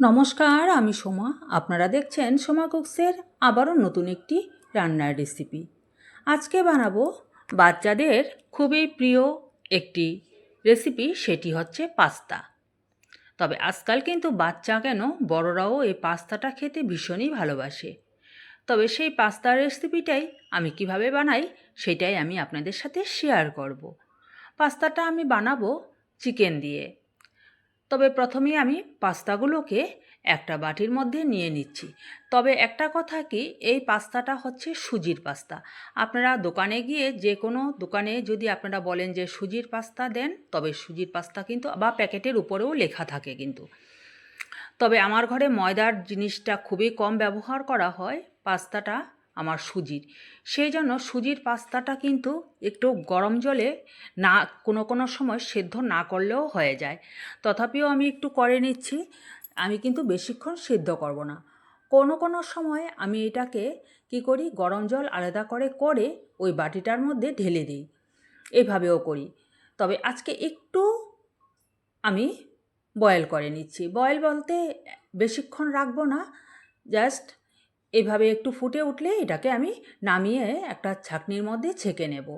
নমস্কার, আমি সোমা। আপনারা দেখছেন সোমা কুকসের আবারও নতুন একটি রান্নার রেসিপি। আজকে বানাবো বাচ্চাদের খুবই প্রিয় একটি রেসিপি, সেটি হচ্ছে পাস্তা। তবে আজকাল কিন্তু বাচ্চা কেন বড়রাও এই পাস্তাটা খেতে ভীষণই ভালোবাসে। তবে সেই পাস্তার রেসিপিটাই আমি কিভাবে বানাই সেটাই আমি আপনাদের সাথে শেয়ার করব। পাস্তাটা আমি বানাবো চিকেন দিয়ে। তবে প্রথমেই আমি পাস্তাগুলোকে একটা বাটির মধ্যে নিয়ে নিচ্ছি। তবে একটা কথা কি, এই পাস্তাটা হচ্ছে সুজির পাস্তা। আপনারা দোকানে গিয়ে যে কোনো দোকানে যদি আপনারা বলেন যে সুজির পাস্তা দেন, তবে সুজির পাস্তা কিন্তু বা প্যাকেটের উপরেও লেখা থাকে কিন্তু। তবে আমার ঘরে ময়দার জিনিসটা খুবই কম ব্যবহার করা হয়, পাস্তাটা আমার সুজির। সেই জন্য সুজির পাস্তাটা কিন্তু একটু গরম জলে না কোনো সময় সেদ্ধ না করলেও হয়ে যায়। তথাপিও আমি একটু করে নিচ্ছি। আমি কিন্তু বেশিক্ষণ সেদ্ধ করব না। কোনো সময় আমি এটাকে কি করি, গরম জল আলাদা করে ওই বাটিটার মধ্যে ঢেলে দিই। এভাবেও করি। তবে আজকে একটু আমি বয়েল করে নিচ্ছি। বয়েল বলতে বেশিক্ষণ রাখবো না, জাস্ট এভাবে একটু ফুটে উঠলে এটাকে আমি নামিয়ে একটা ছাঁকনির মধ্যে ছেঁকে নেব।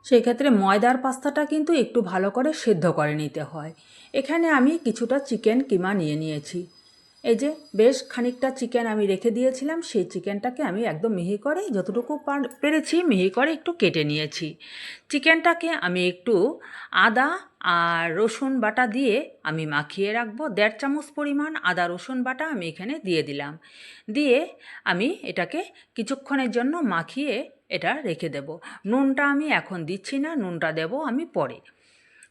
সেক্ষেত্রে ময়দার পাস্তাটা কিন্তু একটু ভালো করে সেদ্ধ করে নিতে হয়। এখানে আমি কিছুটা চিকেন কিমা নিয়ে নিয়েছি। এই যে বেশ খানিকটা চিকেন আমি রেখে দিয়েছিলাম, সেই চিকেনটাকে আমি একদম মিহি করে যতটুকু পেরেছি মিহি করে একটু কেটে নিয়েছি। চিকেনটাকে আমি একটু আদা আর রসুন বাটা দিয়ে আমি মাখিয়ে রাখবো। 1.5 চামচ পরিমাণ আদা রসুন বাটা আমি এখানে দিয়ে দিলাম। দিয়ে আমি এটাকে কিছুক্ষণের জন্য মাখিয়ে এটা রেখে দেব। নুনটা আমি এখন দিচ্ছি না, নুনটা দেব আমি পরে।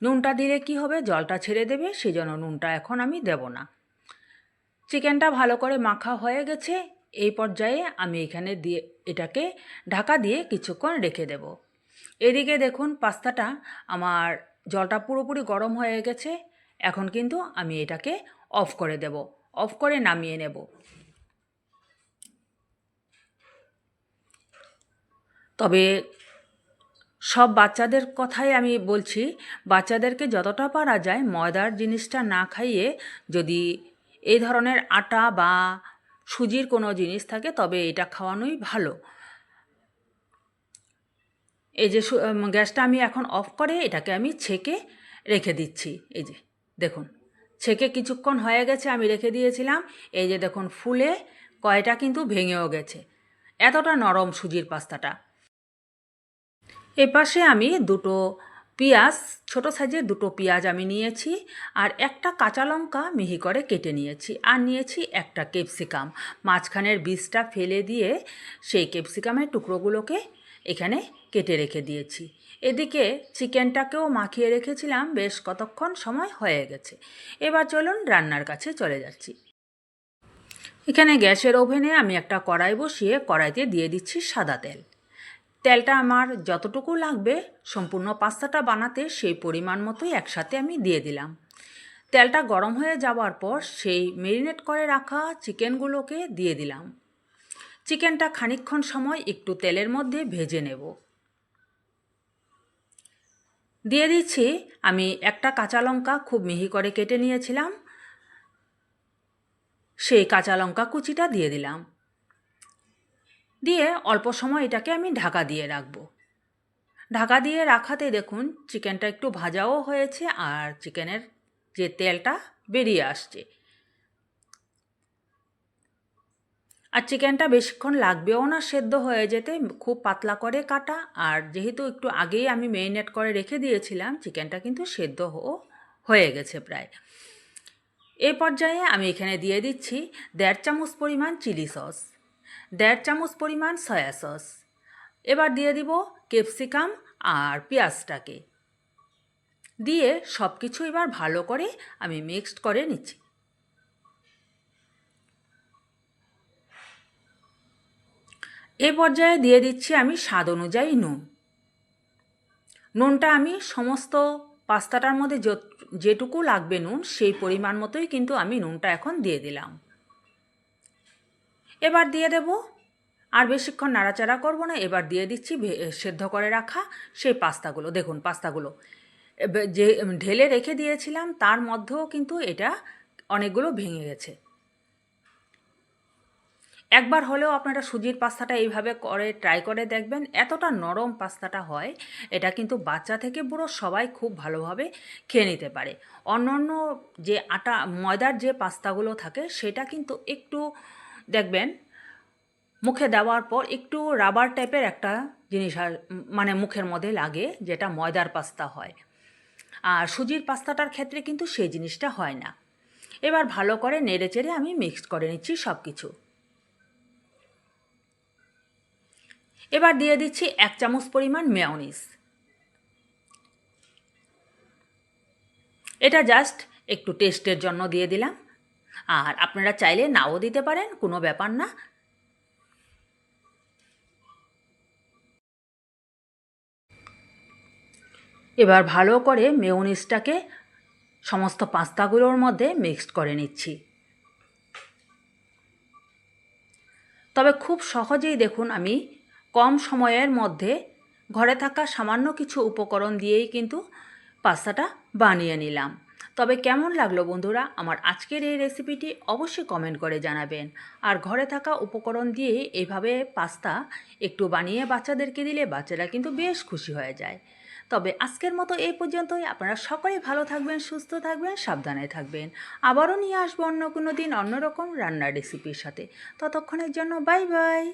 নুনটা দিলে কি হবে, জলটা ছেড়ে দেবে, সেই জন্য নুনটা এখন আমি দেব না। চিকেনটা ভালো করে মাখা হয়ে গেছে। এই পর্যায়ে আমি এখানে দিয়ে এটাকে ঢাকা দিয়ে কিছুক্ষণ রেখে দেব। এদিকে দেখুন পাস্তাটা আমার জলটা পুরোপুরি গরম হয়ে গেছে। এখন কিন্তু আমি এটাকে অফ করে দেব, অফ করে নামিয়ে নেব। তবে সব বাচ্চাদের কথাই আমি বলছি, বাচ্চাদেরকে যতটা পারা যায় ময়দার জিনিসটা না খাইয়ে যদি এই ধরনের আটা বা সুজির কোনো জিনিস থাকে তবে এটা খাওয়ানোই ভালো। এই যে গ্যাসটা আমি এখন অফ করে এটাকে আমি ছেঁকে রেখে দিচ্ছি। এই যে দেখুন, ছেঁকে কিছুক্ষণ হয়ে গেছে, আমি রেখে দিয়েছিলাম। এই যে দেখুন ফুলে কয়টা কিন্তু ভেঙেও গেছে। এতটা নরম সুজির পাস্তাটা। এপাশে আমি দুটো পেঁয়াজ, ছোটো সাইজের দুটো পেঁয়াজ আমি নিয়েছি, আর একটা কাঁচা লঙ্কা মিহি করে কেটে নিয়েছি, আর নিয়েছি একটা ক্যাপসিকাম। মাঝখানের বীজটা ফেলে দিয়ে সেই ক্যাপসিকামের টুকরোগুলোকে এখানে কেটে রেখে দিয়েছি। এদিকে চিকেনটাকেও মাখিয়ে রেখেছিলাম, বেশ কতক্ষণ সময় হয়ে গেছে। এবার চলুন রান্নার কাছে চলে যাচ্ছি। এখানে গ্যাসের ওভেনে আমি একটা কড়াই বসিয়ে কড়াইতে দিয়ে দিচ্ছি সাদা তেল। তেলটা আমার যতটুকু লাগবে সম্পূর্ণ পাস্তাটা বানাতে সেই পরিমাণ মতোই একসাথে আমি দিয়ে দিলাম। তেলটা গরম হয়ে যাওয়ার পর সেই ম্যারিনেট করে রাখা চিকেনগুলোকে দিয়ে দিলাম। চিকেনটা খানিকক্ষণ সময় একটু তেলের মধ্যে ভেজে নেব। দিয়ে দিচ্ছি আমি একটা কাঁচা লঙ্কা খুব মিহি করে কেটে নিয়েছিলাম, সেই কাঁচা লঙ্কা কুচিটা দিয়ে দিলাম। দিয়ে অল্প সময় এটাকে আমি ঢাকা দিয়ে রাখবো। ঢাকা দিয়ে রাখাতে দেখুন চিকেনটা একটু ভাজাও হয়েছে আর চিকেনের যে তেলটা বেরিয়ে আসছে। আর চিকেনটা বেশিক্ষণ লাগবেও না সেদ্ধ হয়ে যেতে, খুব পাতলা করে কাটা। আর যেহেতু একটু আগেই আমি ম্যারিনেট করে রেখে দিয়েছিলাম, চিকেনটা কিন্তু সেদ্ধ হয়ে গেছে প্রায়। এই পর্যায়ে আমি এখানে দিয়ে দিচ্ছি 1.5 চামচ পরিমাণ চিলি সস, 1.5 চামচ পরিমাণ সয়া সস। এবার দিয়ে দিব ক্যাপসিকাম আর পেঁয়াজটাকে দিয়ে সব কিছু এবার ভালো করে আমি মিক্সড করে নিচ্ছি। এ পর্যায়ে দিয়ে দিচ্ছি আমি স্বাদ অনুযায়ী নুন। নুনটা আমি সমস্ত পাস্তাটার মধ্যে যেটুকু লাগবে নুন সেই পরিমাণ মতোই কিন্তু আমি নুনটা এখন দিয়ে দিলাম। এবার দিয়ে দেব, আর বেশিক্ষণ নাড়াচাড়া করব না। এবার দিয়ে দিচ্ছি সেদ্ধ করে রাখা সেই পাস্তাগুলো। দেখুন পাস্তাগুলো যে ঢেলে রেখে দিয়েছিলাম তার মধ্যেও কিন্তু এটা অনেকগুলো ভেঙে গেছে। একবার হলেও আপনারা সুজির পাস্তাটা এইভাবে করে ট্রাই করে দেখবেন, এতটা নরম পাস্তাটা হয়। এটা কিন্তু বাচ্চা থেকে বুড়ো সবাই খুব ভালোভাবে খেয়ে নিতে পারে। অন্যান্য যে ময়দার যে পাস্তাগুলো থাকে সেটা কিন্তু একটু দেখবেন মুখে দেওয়ার পর একটু রাবার টাইপের একটা জিনিস মানে মুখের মধ্যে লাগে, যেটা ময়দার পাস্তা হয়। আর সুজির পাস্তাটার ক্ষেত্রে কিন্তু সেই জিনিসটা হয় না। এবার ভালো করে নেড়েচেড়ে আমি মিক্সড করে নিচ্ছি সব কিছু। এবার দিয়ে দিচ্ছি 1 চামচ পরিমাণ মেয়োনিজ। এটা জাস্ট একটু টেস্টের জন্য দিয়ে দিলাম, আর আপনারা চাইলে নাও দিতে পারেন, কোনো ব্যাপার না। এবার ভালো করে মেয়োনিজটাকে সমস্ত পাস্তাগুলোর মধ্যে মিক্সড করে নিচ্ছি। তবে খুব সহজেই দেখুন আমি কম সময়ের মধ্যে ঘরে থাকা সামান্য কিছু উপকরণ দিয়েই কিন্তু পাস্তাটা বানিয়ে নিলাম। তবে কেমন লাগলো বন্ধুরা আমার আজকের এই রেসিপিটি অবশ্যই কমেন্ট করে জানাবেন। আর ঘরে থাকা উপকরণ দিয়ে এইভাবে পাস্তা একটু বানিয়ে বাচ্চাদেরকে দিলে বাচ্চারা কিন্তু বেশ খুশি হয়ে যায়। তবে আজকের মতো এই পর্যন্তই। আপনারা সকলেই ভালো থাকবেন, সুস্থ থাকবেন, সাবধানে থাকবেন। আবারও নিয়ে আসবো অন্য কোনো দিন অন্যরকম রান্নার রেসিপির সাথে। ততক্ষণের জন্য বাই বাই।